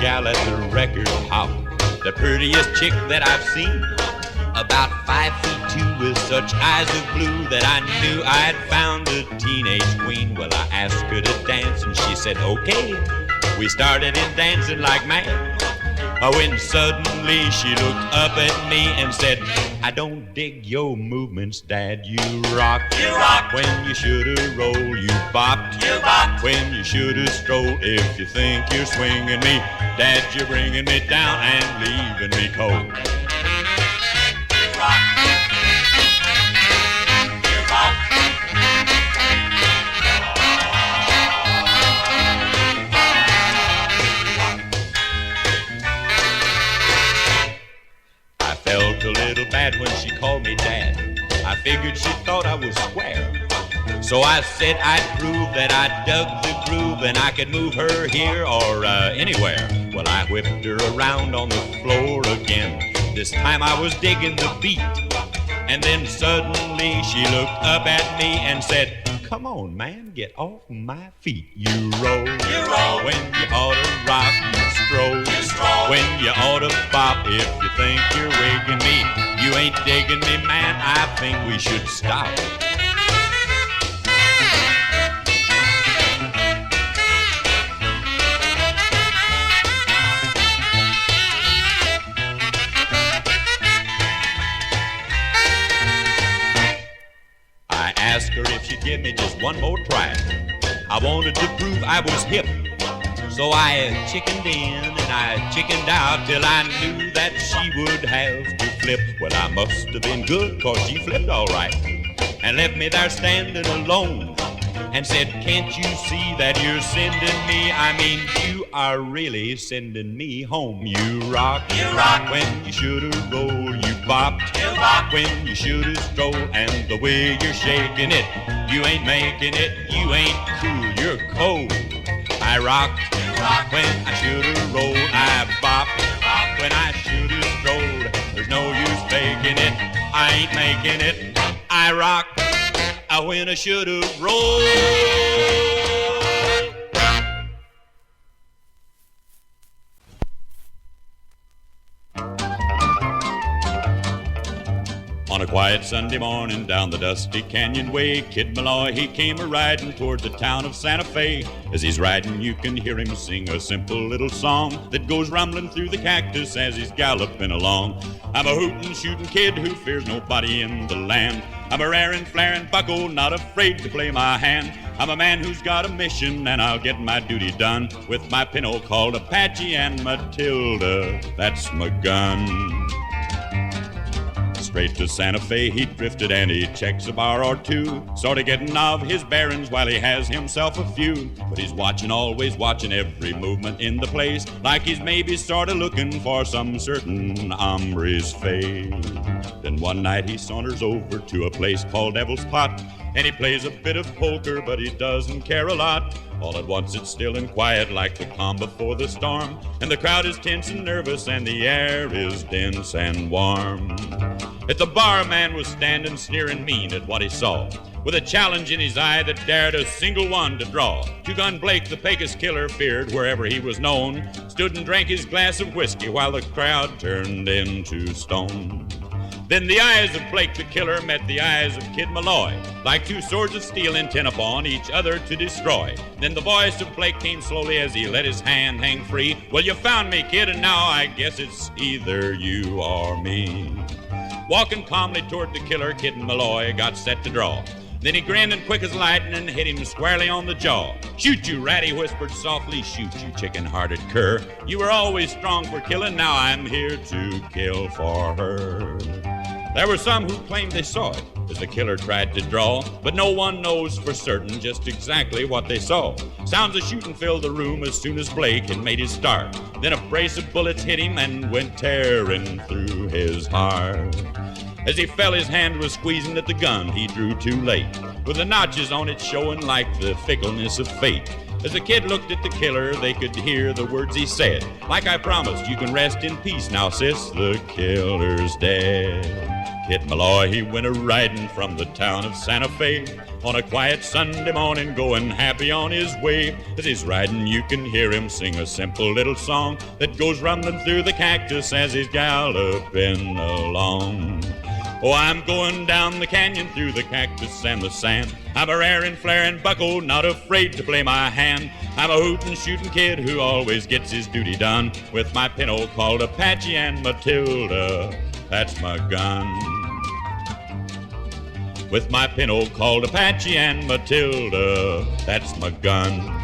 gal at the record hop, the prettiest chick that I've seen. About 5'2" with such eyes of blue that I knew I'd found a teenage queen. Well, I asked her to dance and she said, okay. We started in dancing like mad. When suddenly she looked up at me and said, I don't dig your movements, Dad. You rock. You rock. When you shoulda roll, you bopped. You bopped. When you shoulda stroll, if you think you're swinging me, Dad, you're bringing me down and leaving me cold. You rock. You rock. I felt a little bad when she called me Dad. I figured she thought I was square. So I said I'd prove that I dug the groove and I could move her here or anywhere. Well, I whipped her around on the floor again. This time I was digging the beat. And then suddenly she looked up at me and said, come on, man, get off my feet. You roll. You roll. When you ought to rock, you stroll. You stroll. When you ought to bop, if you think you're wigging me, you ain't digging me, man, I think we should stop. I asked her if she'd give me just one more try. I wanted to prove I was hip. So I chickened in and I chickened out till I knew that she would have to flip. Well, I must have been good, 'cause she flipped all right and left me there standing alone and said, can't you see that you're sending me, I mean, you are really sending me home. You rock. You rock. When you shoulda roll, you bopped. You bop. When you shoulda stroll, and the way you're shaking it, you ain't making it, you ain't cool, you're cold. I rocked. You rock. When I shoulda rolled, I bopped. Bop. When I shoulda strolled, there's no use faking it, I ain't making it, I rock. When I shoulda rolled. On a quiet Sunday morning down the dusty canyon way, Kid Malloy, he came a-riding toward the town of Santa Fe. As he's riding, you can hear him sing a simple little song that goes rumbling through the cactus as he's galloping along. I'm a hootin', shootin' kid who fears nobody in the land. I'm a rarin', flarin' bucko, not afraid to play my hand. I'm a man who's got a mission, and I'll get my duty done with my pinto called Apache and Matilda, that's my gun. Straight to Santa Fe he drifted, and he checks a bar or two, sort of getting of his bearings while he has himself a few. But he's watching, always watching every movement in the place, like he's maybe sort of looking for some certain hombre's face. Then one night he saunters over to a place called Devil's Pot, and he plays a bit of poker, but he doesn't care a lot. All at once it's still and quiet like the calm before the storm, and the crowd is tense and nervous, and the air is dense and warm. At the bar, a man was standing sneering mean at what he saw, with a challenge in his eye that dared a single one to draw. Two-Gun Blake, the Pecos killer, feared wherever he was known, stood and drank his glass of whiskey while the crowd turned into stone. Then the eyes of Blake the killer met the eyes of Kid Malloy, like two swords of steel intent upon each other to destroy. Then the voice of Blake came slowly as he let his hand hang free. Well, you found me, kid, and now I guess it's either you or me. Walking calmly toward the killer, Kid Malloy got set to draw. Then he grinned and quick as lightning and hit him squarely on the jaw. Shoot, you rat, he whispered softly. Shoot, you chicken-hearted cur. You were always strong for killing, now I'm here to kill for her. There were some who claimed they saw it as the killer tried to draw, but no one knows for certain just exactly what they saw. Sounds of shooting filled the room as soon as Blake had made his start. Then a brace of bullets hit him and went tearing through his heart. As he fell, his hand was squeezing at the gun he drew too late, with the notches on it showing like the fickleness of fate. As the kid looked at the killer, they could hear the words he said, like I promised, you can rest in peace now, sis, the killer's dead. Kid Malloy, he went a-riding from the town of Santa Fe on a quiet Sunday morning, going happy on his way. As he's riding, you can hear him sing a simple little song that goes rumbling through the cactus as he's galloping along. Oh, I'm going down the canyon through the cactus and the sand. I'm a raring, flaring bucko, not afraid to play my hand. I'm a hootin' shootin' kid who always gets his duty done with my pinto called Apache and Matilda. That's my gun. With my pinto called Apache and Matilda. That's my gun.